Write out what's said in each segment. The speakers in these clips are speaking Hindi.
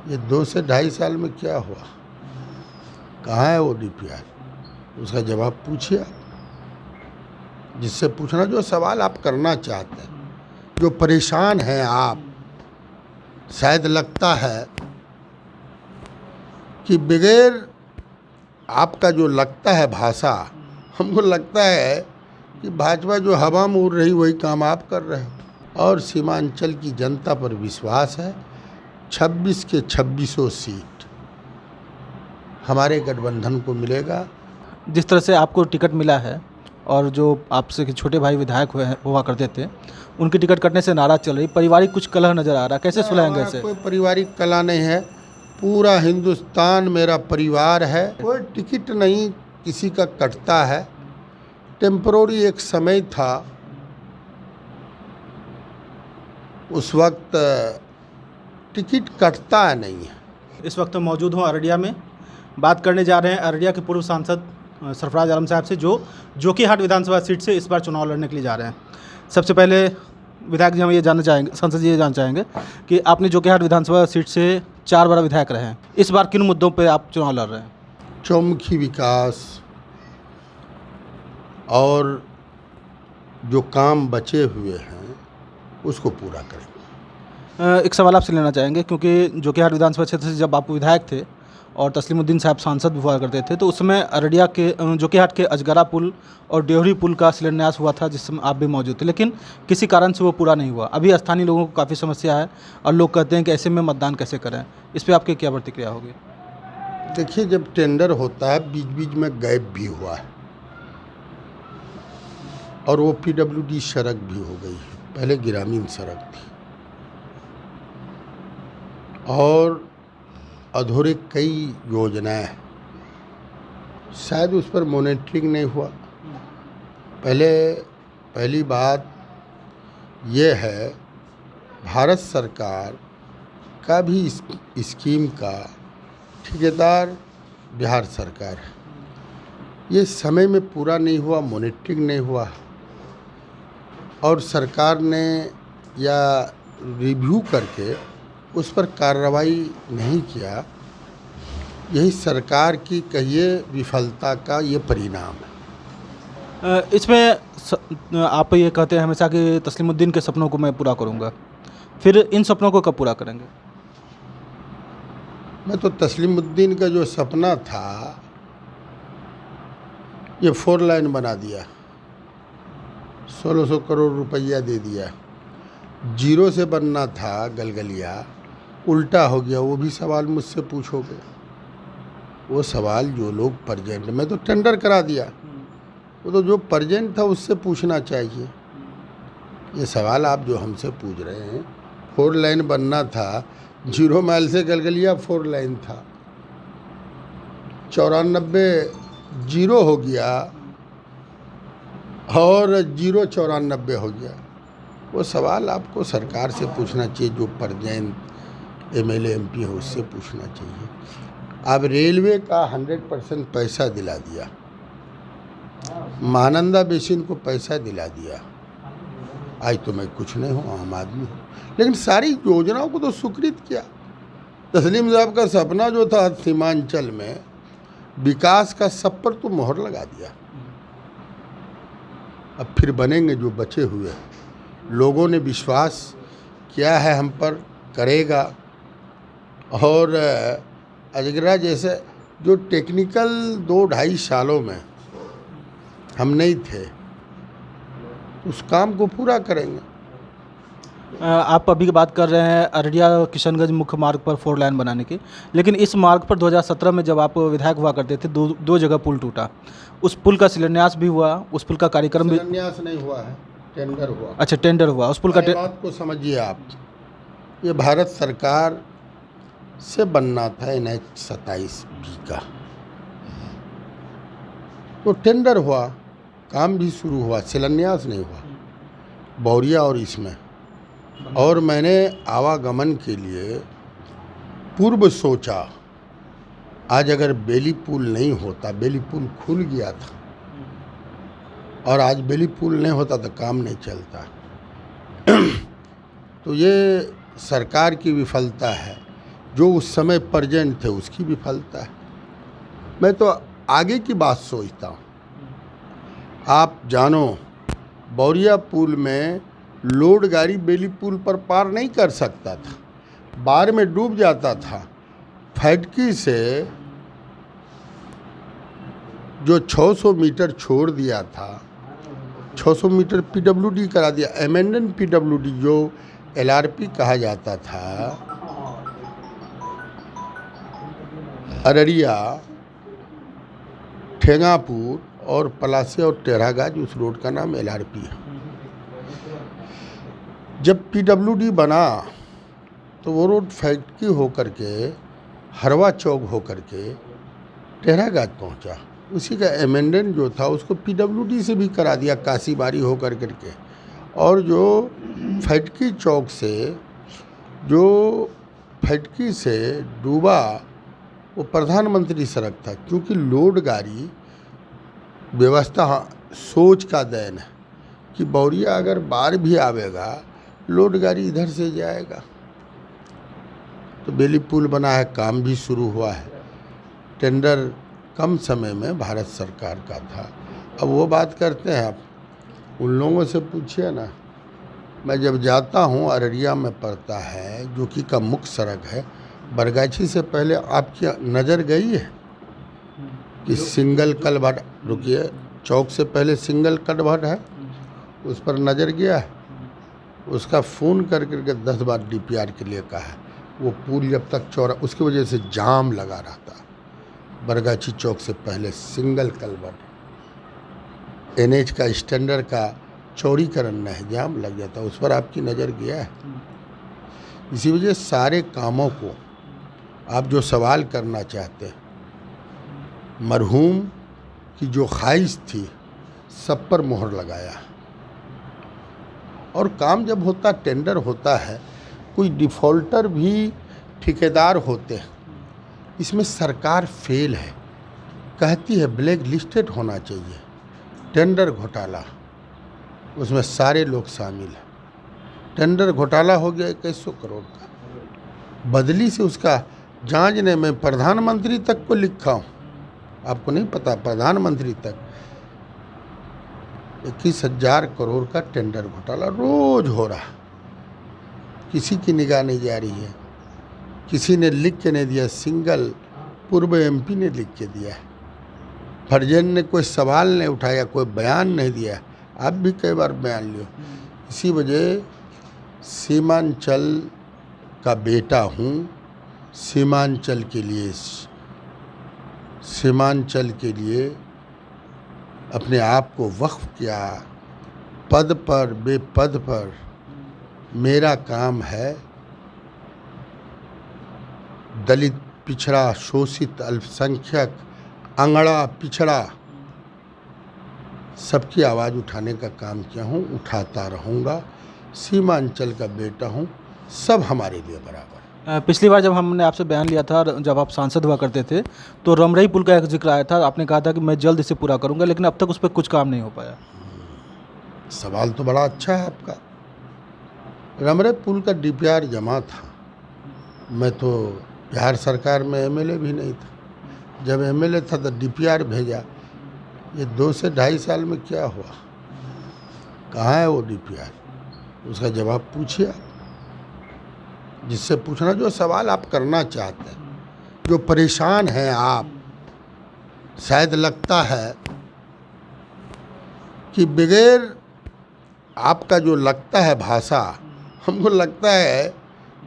ये 2 से ढाई साल में क्या हुआ? कहाँ है वो डीपीआर? उसका जवाब पूछिए आप, जिससे पूछना जो सवाल आप करना चाहते हैं। जो परेशान हैं आप, शायद लगता है कि बगैर आपका जो लगता है भाषा, हमको लगता है कि भाजपा जो हवा में उड़ रही वही काम आप कर रहे हो। और सीमांचल की जनता पर विश्वास है। 26 के 26 सीट हमारे गठबंधन को मिलेगा। जिस तरह से आपको टिकट मिला है और जो आपसे छोटे भाई विधायक हुआ करते थे, उनकी टिकट कटने से नाराज चल रही, पारिवारिक कुछ कलह नज़र आ रहा, कैसे सुलझाएंगे हमारा इसे? कोई पारिवारिक कला नहीं है, पूरा हिंदुस्तान मेरा परिवार है। कोई टिकट नहीं किसी का कटता है। टेम्परोरी एक समय था, उस वक्त टिकट कटता नहीं है। इस वक्त मौजूद हूँ अररिया में, बात करने जा रहे हैं अररिया के पूर्व सांसद सरफराज आलम साहब से, जो जोकीहाट विधानसभा सीट से इस बार चुनाव लड़ने के लिए जा रहे हैं। सबसे पहले विधायक जी हम ये जानना चाहेंगे, सांसद जी ये जानना चाहेंगे कि आपने जोकीहाट विधानसभा सीट से 4 बार विधायक रहे हैं, इस बार किन मुद्दों पे आप चुनाव लड़ रहे हैं? चौमुखी विकास और जो काम बचे हुए हैं उसको पूरा करेंगे। एक सवाल आपसे लेना चाहेंगे, क्योंकि जोकीहाट विधानसभा क्षेत्र से जब आप विधायक थे और तस्लीमुद्दीन साहब सांसद भी हुआ करते थे, तो उस समय अररिया के जोकीहाट के अजगरा पुल और डेहरी पुल का शिलान्यास हुआ था, जिस समय आप भी मौजूद थे, लेकिन किसी कारण से वो पूरा नहीं हुआ। अभी स्थानीय लोगों को काफ़ी समस्या है और लोग कहते हैं कि ऐसे में मतदान कैसे करें, इस पर आपकी क्या प्रतिक्रिया होगी? देखिए, जब टेंडर होता है बीच बीच में गैप भी हुआ है और वो PWD सड़क भी हो गई है, पहले ग्रामीण सड़क थी, और अधूरे कई योजनाएं, शायद उस पर मॉनिटरिंग नहीं हुआ। पहली बात ये है, भारत सरकार का भी स्कीम का ठेकेदार बिहार सरकार है। ये समय में पूरा नहीं हुआ, मॉनिटरिंग नहीं हुआ और सरकार ने या रिव्यू करके उस पर कार्रवाई नहीं किया। यही सरकार की कहिए विफलता का ये परिणाम है। इसमें आप ये कहते हैं हमेशा कि तस्लीमुद्दीन के सपनों को मैं पूरा करूंगा, फिर इन सपनों को कब पूरा करेंगे? मैं तो तस्लीमुद्दीन का जो सपना था, ये 4 लाइन बना दिया, 1600 करोड़ रुपया दे दिया। जीरो से बनना था गलगलिया, उल्टा हो गया। वो भी सवाल मुझसे पूछोगे, वो सवाल जो लोग प्रेजेंट, मैं तो टेंडर करा दिया, वो तो जो प्रेजेंट था उससे पूछना चाहिए। ये सवाल आप जो हमसे पूछ रहे हैं, 4 लाइन बनना था, 0 माइल से गलगलिया 4 लाइन था, 94 जीरो हो गया और 0 94 हो गया। वो सवाल आपको सरकार से पूछना चाहिए, जो प्रेजेंट MLA MP है उससे पूछना चाहिए। अब रेलवे का 100% पैसा दिला दिया, महानंदा बेसिन को पैसा दिला दिया। आज तो मैं कुछ नहीं हूँ, आम आदमी हूँ, लेकिन सारी योजनाओं को तो स्वीकृत किया। तस्लीम साहब का सपना जो था सीमांचल में विकास का, सब पर तो मोहर लगा दिया। अब फिर बनेंगे जो बचे हुए। लोगों ने विश्वास किया है हम पर, करेगा। और अजगरा जैसे जो टेक्निकल 2-2.5 सालों में हम नहीं थे, उस काम को पूरा करेंगे। आप अभी की बात कर रहे हैं अररिया किशनगंज मुख्य मार्ग पर 4 लाइन बनाने की, लेकिन इस मार्ग पर 2017 में जब आप विधायक हुआ करते थे, दो जगह पुल टूटा, उस पुल का शिलान्यास भी हुआ, उस पुल का कार्यक्रम भी। शिलान्यास नहीं हुआ है, टेंडर हुआ। अच्छा, टेंडर हुआ उस पुल का। बात को समझिए आप, ये भारत सरकार से बनना था NH 27B का, तो टेंडर हुआ, काम भी शुरू हुआ, शिलान्यास नहीं हुआ बौरिया और इसमें। और मैंने आवागमन के लिए पूर्व सोचा, आज अगर बेली पुल नहीं होता, बेली पुल खुल गया था, और आज बेली पुल नहीं होता तो काम नहीं चलता। तो ये सरकार की विफलता है जो उस समय प्रेजेंट थे उसकी विफलता है। मैं तो आगे की बात सोचता हूँ। आप जानो, बौरिया पुल में लोड गाड़ी बेली पुल पर पार नहीं कर सकता था, बाढ़ में डूब जाता था। फैक्ट्री से जो 600 मीटर छोड़ दिया था, 600 मीटर पीडब्ल्यूडी करा दिया। एमेंडन पीडब्ल्यूडी जो एलआरपी कहा जाता था, अररिया, ठेंगापुर और पलासिया और टेढ़ागाज, उस रोड का नाम एलआरपी है। जब पीडब्ल्यूडी बना तो वो रोड फैक्ट्री होकर के हरवा चौक होकर के टेढ़ागाज पहुंचा। उसी का एमेंडन जो था उसको पीडब्ल्यूडी से भी करा दिया, काशीबारी होकर करके। और जो फैक्ट्री चौक से जो फैक्ट्री से डूबा वो प्रधानमंत्री सड़क था, क्योंकि लोड गाड़ी व्यवस्था सोच का देन है कि बौरिया अगर बाढ़ भी आवेगा लोड गाड़ी इधर से जाएगा। तो बेली पुल बना है, काम भी शुरू हुआ है। टेंडर कम समय में भारत सरकार का था। अब वो बात करते हैं, आप उन लोगों से पूछिए ना। मैं जब जाता हूँ, अररिया में पड़ता है, जो कि का मुख्य सड़क है। बरगाछी से पहले आपकी नज़र गई है कि सिंगल कलभट, रुकिए, चौक से पहले सिंगल कलभट है, उस पर नज़र गया है? उसका फ़ोन कर करके 10 बार डीपीआर के लिए कहा है। वो पुल जब तक चौड़ा, उसकी वजह से जाम लगा रहता। बरगाछी चौक से पहले सिंगल कलभट, एनएच का स्टैंडर्ड का चौड़ीकरण नहीं, जाम लग जाता। उस पर आपकी नज़र गया है? इसी वजह सारे कामों को आप जो सवाल करना चाहते हैं, मरहूम की जो ख्वाहिश थी सब पर मोहर लगाया। और काम जब होता, टेंडर होता है, कोई डिफ़ॉल्टर भी ठेकेदार होते हैं। इसमें सरकार फेल है, कहती है ब्लैक लिस्टेड होना चाहिए। टेंडर घोटाला, उसमें सारे लोग शामिल हैं। टेंडर घोटाला हो गया 2100 करोड़ का, बदली से उसका जांचने में प्रधानमंत्री तक को लिखा हूँ। आपको नहीं पता, प्रधानमंत्री तक 21,000 करोड़ का टेंडर घोटाला रोज हो रहा, किसी की निगाह नहीं जा रही है। किसी ने लिख के नहीं दिया, सिंगल पूर्व एमपी ने लिख के दिया है। फर्जन ने कोई सवाल नहीं उठाया, कोई बयान नहीं दिया। आप भी कई बार बयान लियो। इसी वजह सीमांचल का बेटा हूँ, सीमांचल के लिए अपने आप को वक्फ किया। पद पर बेपद पर मेरा काम है दलित, पिछड़ा, शोषित, अल्पसंख्यक, अंगड़ा, पिछड़ा, सबकी आवाज़ उठाने का काम किया हूँ, उठाता रहूँगा। सीमांचल का बेटा हूँ, सब हमारे लिए बराबर। पिछली बार जब हमने आपसे बयान लिया था, जब आप सांसद हुआ करते थे, तो रमरई पुल का एक जिक्र आया था। आपने कहा था कि मैं जल्द इसे पूरा करूंगा, लेकिन अब तक उस पर कुछ काम नहीं हो पाया। सवाल तो बड़ा अच्छा है आपका। रमरई पुल का डीपीआर जमा था। मैं तो बिहार सरकार में एमएलए भी नहीं था। जब एमएलए था तो डीपीआर भेजा। ये 2 से 2.5 साल में क्या हुआ? कहाँ है वो डीपीआर? उसका जवाब पूछिए आप, जिससे पूछना जो सवाल आप करना चाहते हैं। जो परेशान हैं आप, शायद लगता है कि बगैर आपका जो लगता है भाषा, हमको लगता है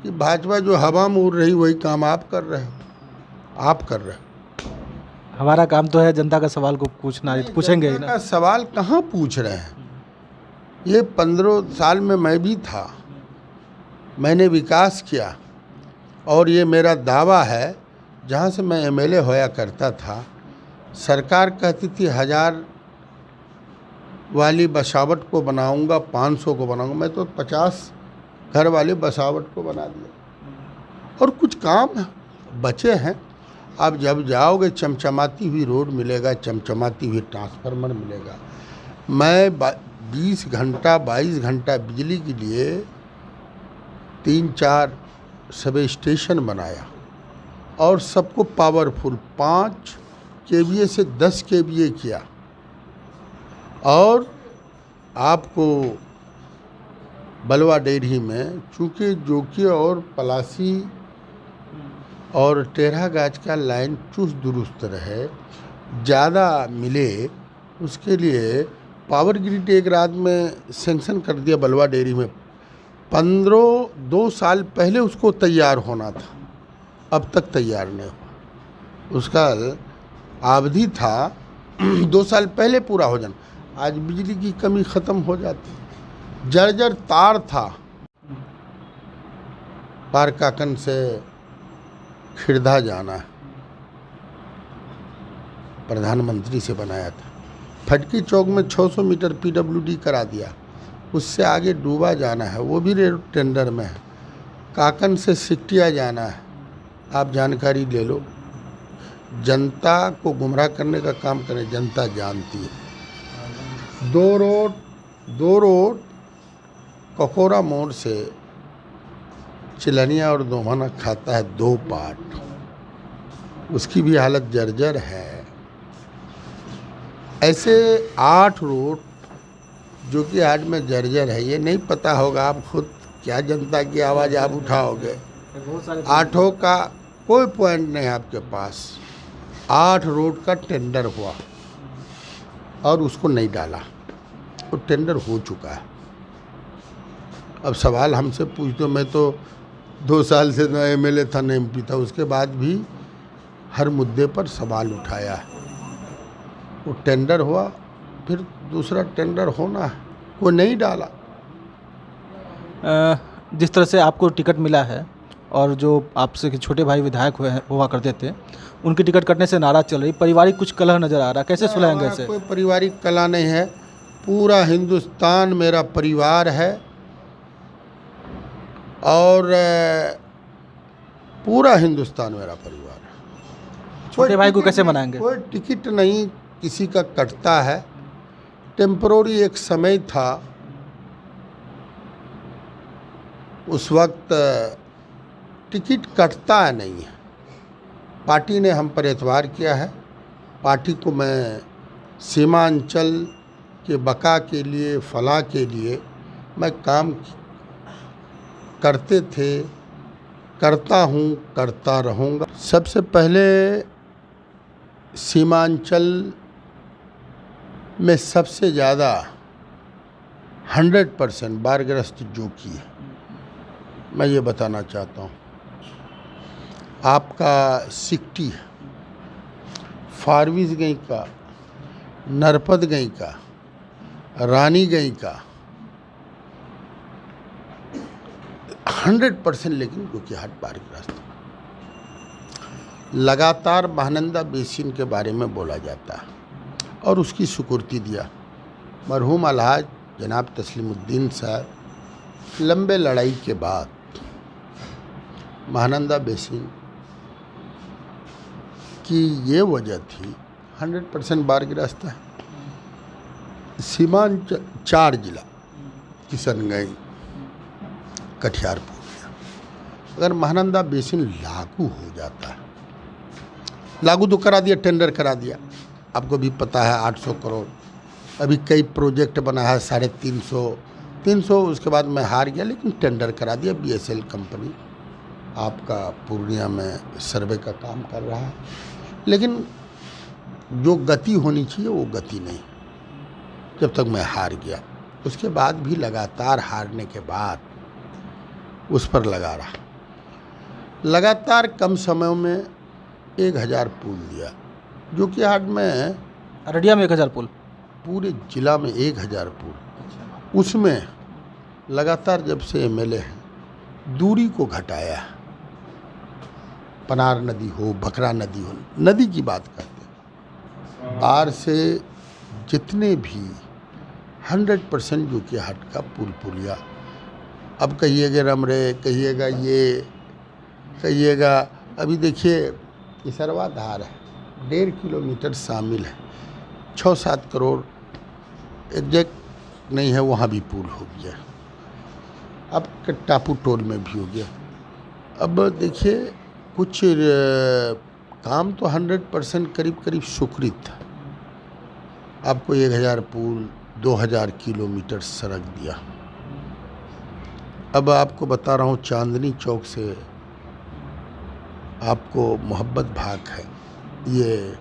कि भाजपा जो हवा में उड़ रही वही काम आप कर रहे हो। आप कर रहे हो। हमारा काम तो है जनता का सवाल को पूछना, पूछेंगे ही ना। का सवाल कहाँ पूछ रहे हैं? ये 15 साल में मैं भी था, मैंने विकास किया। और ये मेरा दावा है, जहाँ से मैं एमएलए होया करता था, सरकार कहती थी 1000 वाली बसावट को बनाऊंगा, 500 को बनाऊंगा। मैं तो 50 घर वाले बसावट को बना दिया। और कुछ काम बचे हैं। आप जब जाओगे, चमचमाती हुई रोड मिलेगा, चमचमाती हुई ट्रांसफार्मर मिलेगा। मैं 20 घंटा 22 घंटा बिजली के लिए 3-4 सब स्टेशन बनाया। और सबको पावरफुल 5 केवीए से 10 केवीए किया। और आपको बलवा डेयरी में चूँकि जोकी और पलासी और टेढ़ा गाज का लाइन चुस्त दुरुस्त रहे, ज़्यादा मिले, उसके लिए पावर ग्रिड एक रात में सेंक्शन कर दिया बलवा डेयरी में। 2 साल पहले उसको तैयार होना था, अब तक तैयार नहीं हुआ। उसका अवधि था 2 साल पहले पूरा हो जाना। आज बिजली की कमी ख़त्म हो जाती। जर्जर तार था, पार काकन से खिरधा जाना है, प्रधानमंत्री से बनाया था। फटकी चौक में 600 मीटर पीडब्ल्यूडी करा दिया, उससे आगे डूबा जाना है, वो भी टेंडर में है। काकन से सिकटिया जाना है, आप जानकारी ले लो। जनता को गुमराह करने का काम करें, जनता जानती है। 2 रोड ककोरा मोड़ से चिलनिया और दोभाना खाता है 2 पार्ट, उसकी भी हालत जर्जर है। ऐसे 8 रोड जो कि हाट में जर्जर है। ये नहीं पता होगा, आप खुद क्या जनता की आवाज़ आप उठाओगे। 8 का कोई पॉइंट नहीं आपके पास। 8 रोड का टेंडर हुआ और उसको नहीं डाला, वो टेंडर हो चुका है। अब सवाल हमसे पूछते, मैं तो 2 साल से न एमएलए था न एमपी था, उसके बाद भी हर मुद्दे पर सवाल उठाया है। वो टेंडर हुआ, फिर दूसरा टेंडर होना है, वो नहीं डाला। जिस तरह से आपको टिकट मिला है और जो आपसे छोटे भाई विधायक हुआ करते थे, उनकी टिकट कटने से नाराज चल रही, पारिवारिक कुछ कलह नज़र आ रहा, कैसे सुलझाएंगे इसे? कोई पारिवारिक कलह नहीं है, पूरा हिंदुस्तान मेरा परिवार है और पूरा हिंदुस्तान मेरा परिवार है। छोटे भाई को कैसे मनाएंगे? कोई टिकट नहीं किसी का कटता है। टेम्परोरी एक समय था, उस वक्त टिकट कटता नहीं है। पार्टी ने हम पर एतबार किया है। पार्टी को मैं सीमांचल के बका के लिए, फलाह के लिए मैं काम करते थे, करता हूँ, करता रहूँगा। सबसे पहले सीमांचल में सबसे ज़्यादा 100% बाढ़ग्रस्त जोकी है। मैं ये बताना चाहता हूँ, आपका सिकटी है, फारबिसगंज का, नरपतगंज का, रानीगंज का 100%, लेकिन जोकीहाट बाढ़ग्रस्त। लगातार महानंदा बेसिन के बारे में बोला जाता है और उसकी सुकुर्ती दिया मरहूम अलहाज जनाब तस्लीमुद्दीन साहब। लंबे लड़ाई के बाद महानंदा बेसिन की ये वजह थी 100% बाढ़ग्रस्त है। सीमांचल 4 जिला किशनगंज, कटिहार, पूर्णिया, अगर महानंदा बेसिन लागू हो जाता है, लागू तो करा दिया, टेंडर करा दिया, आपको भी पता है 800 करोड़। अभी कई प्रोजेक्ट बना है 350, उसके बाद मैं हार गया, लेकिन टेंडर करा दिया। BSL कंपनी आपका पूर्णिया में सर्वे का काम कर रहा है, लेकिन जो गति होनी चाहिए वो गति नहीं, जब तक मैं हार गया। उसके बाद भी लगातार हारने के बाद उस पर लगा रहा, लगातार कम समय में 1000 पुल दिया। जोकीहाट में, अररिया में 1000 पुल, पूरे जिला में 1000 पुल। उसमें लगातार जब से एमएलए हैं दूरी को घटाया। पनार नदी हो, बकरा नदी हो, नदी की बात करते हैं, बाढ़ से जितने भी 100% जोकीहाट का पुल पुलिया, अब कहिएगा रमरे, कहिएगा ये, कहिएगा, अभी देखिए इसरवा धार है, 1.5 किलोमीटर शामिल है, 6-7 करोड़ एग्जैक्ट नहीं है, वहाँ भी पुल हो गया। अब टापू टोल में भी हो गया। अब देखिए कुछ काम तो 100% करीब करीब स्वीकृत था। आपको 1000 पुल, 2000 किलोमीटर सड़क दिया। अब आपको बता रहा हूँ, चांदनी चौक से आपको मोहब्बत भाग है, ये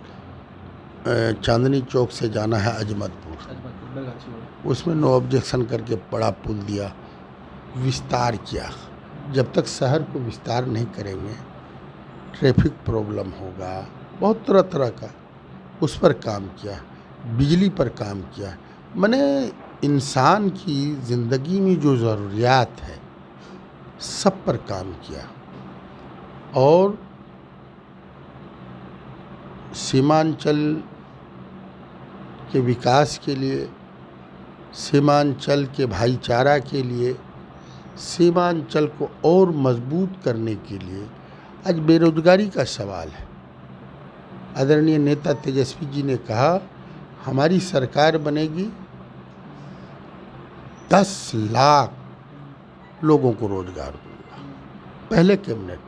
चांदनी चौक से जाना है अजमतपुर, उसमें नो ऑब्जेक्शन करके बड़ा पुल दिया, विस्तार किया। जब तक शहर को विस्तार नहीं करेंगे ट्रैफिक प्रॉब्लम होगा, बहुत तरह तरह का, उस पर काम किया। बिजली पर काम किया। मैंने इंसान की ज़िंदगी में जो ज़रूरियात है सब पर काम किया। और सीमांचल के विकास के लिए, सीमांचल के भाईचारा के लिए, सीमांचल को और मजबूत करने के लिए आज बेरोजगारी का सवाल है। आदरणीय नेता तेजस्वी जी ने कहा हमारी सरकार बनेगी 10 लाख लोगों को रोजगार दूंगा। पहले कैबिनेट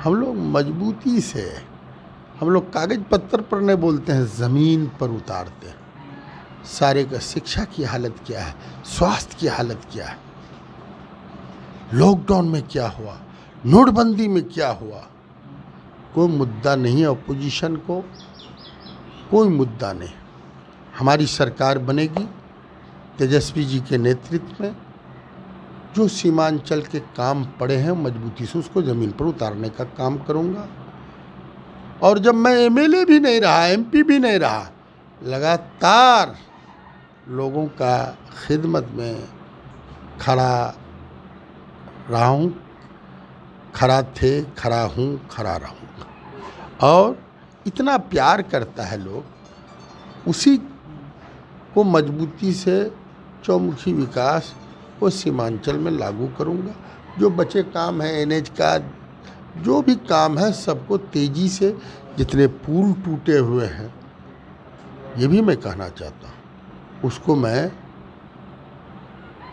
हम लोग मजबूती से, हम लोग कागज पत्थर पर नहीं बोलते हैं, ज़मीन पर उतारते हैं। सारे का शिक्षा की हालत क्या है, स्वास्थ्य की हालत क्या है, लॉकडाउन में क्या हुआ, नोटबंदी में क्या हुआ, कोई मुद्दा नहीं है। अपोजिशन को कोई मुद्दा नहीं। हमारी सरकार बनेगी तेजस्वी जी के नेतृत्व में। जो सीमांचल के काम पड़े हैं मजबूती से उसको ज़मीन पर उतारने का काम करूँगा। और जब मैं एमएलए भी नहीं रहा, एमपी भी नहीं रहा, लगातार लोगों का खिदमत में खड़ा रहा हूँ, खड़ा थे, खड़ा हूँ, खड़ा रहूँगा। और इतना प्यार करता है लोग, उसी को मजबूती से चौमुखी विकास वो सीमांचल में लागू करूँगा। जो बचे काम है एनएच का, जो भी काम है सबको तेज़ी से, जितने पुल टूटे हुए हैं ये भी मैं कहना चाहता हूँ, उसको मैं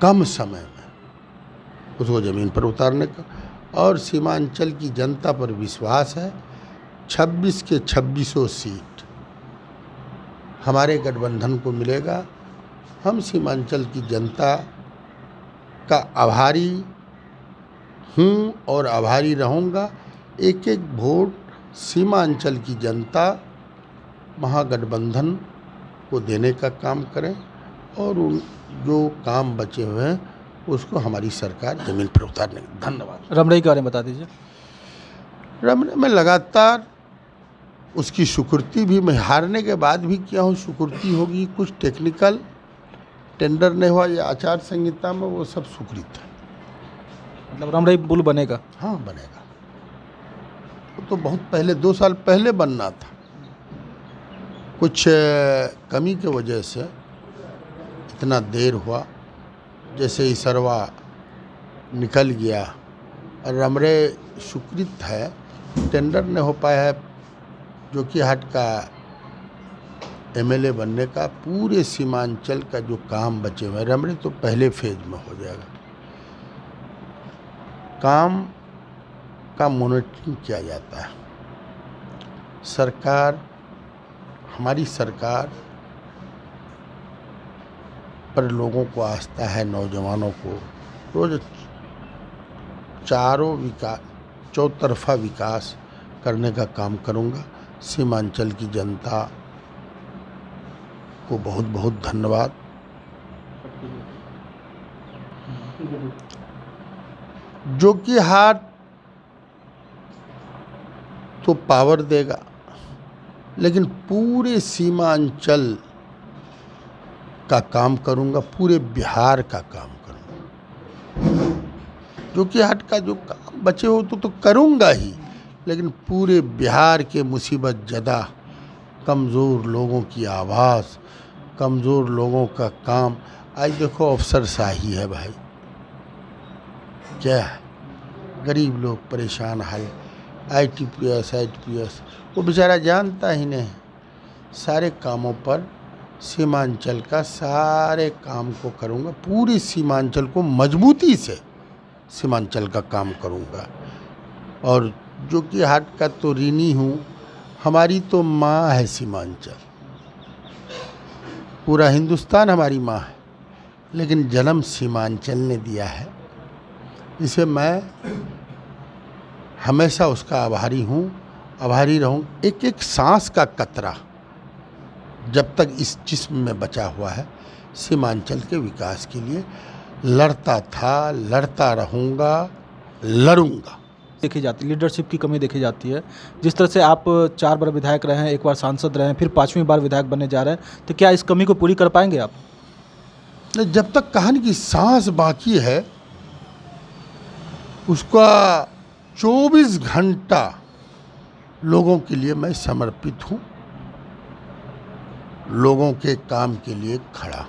कम समय में उसको ज़मीन पर उतारने का। और सीमांचल की जनता पर विश्वास है। 26 के 26 सीट हमारे गठबंधन को मिलेगा। हम सीमांचल की जनता का आभारी हूँ और आभारी रहूँगा। एक एक वोट सीमांचल की जनता महागठबंधन को देने का काम करें और उन जो काम बचे हुए हैं उसको हमारी सरकार ज़मीन पर उतारने। धन्यवाद। रमरई के बारे में बता दीजिए। रमरई में लगातार उसकी स्वीकृति भी मैं हारने के बाद भी किया हूँ, स्वीकृति होगी। कुछ टेक्निकल टेंडर नहीं हुआ या आचार संहिता में, वो सब स्वीकृत है। मतलब रमरई पुल बनेगा? हाँ बनेगा। वो तो बहुत पहले, 2 साल पहले बनना था। कुछ कमी की वजह से इतना देर हुआ। जैसे ही सरवा निकल गया, रमरई स्वीकृत है, टेंडर नहीं हो पाया है। जोकीहाट का एमएलए बनने का पूरे सीमांचल का जो काम बचे हुए, रमरई तो पहले फेज में हो जाएगा। काम का मॉनिटरिंग किया जाता है। सरकार, हमारी सरकार पर लोगों को आस्था है, नौजवानों को। रोज चौतरफा विकास करने का काम करूंगा। सीमांचल की जनता को बहुत बहुत धन्यवाद। जोकीहाट तो पावर देगा, लेकिन पूरे सीमांचल का काम करूंगा, पूरे बिहार का काम करूंगा। जोकीहाट का जो काम बचे हो तो करूंगा ही, लेकिन पूरे बिहार के मुसीबत ज़दा कमज़ोर लोगों की आवाज़, कमज़ोर लोगों का काम। आज देखो अफसरशाही है भाई, क्या है, गरीब लोग परेशान हाल। ITPS वो बेचारा जानता ही नहीं। सारे कामों पर सीमांचल का सारे काम को करूँगा, पूरी सीमांचल को मजबूती से सीमांचल का काम करूँगा। और जोकीहाट का तो ऋणी हूँ, हमारी तो माँ है सीमांचल, पूरा हिंदुस्तान हमारी माँ है, लेकिन जन्म सीमांचल ने दिया है। इसे मैं हमेशा उसका आभारी हूँ, आभारी रहूँ। एक एक सांस का कतरा जब तक इस जिस्म में बचा हुआ है, सीमांचल के विकास के लिए लड़ता था, लड़ता रहूँगा, लड़ूंगा। देखी जाती लीडरशिप की कमी देखी जाती है। जिस तरह से आप 4 बार विधायक रहे हैं, एक बार सांसद रहे हैं, फिर 5वीं बार विधायक बनने जा रहे हैं, तो क्या इस कमी को पूरी कर पाएंगे आप? नहीं, जब तक कहानी की सांस बाकी है, उसका 24 घंटा लोगों के लिए मैं समर्पित हूँ, लोगों के काम के लिए खड़ा।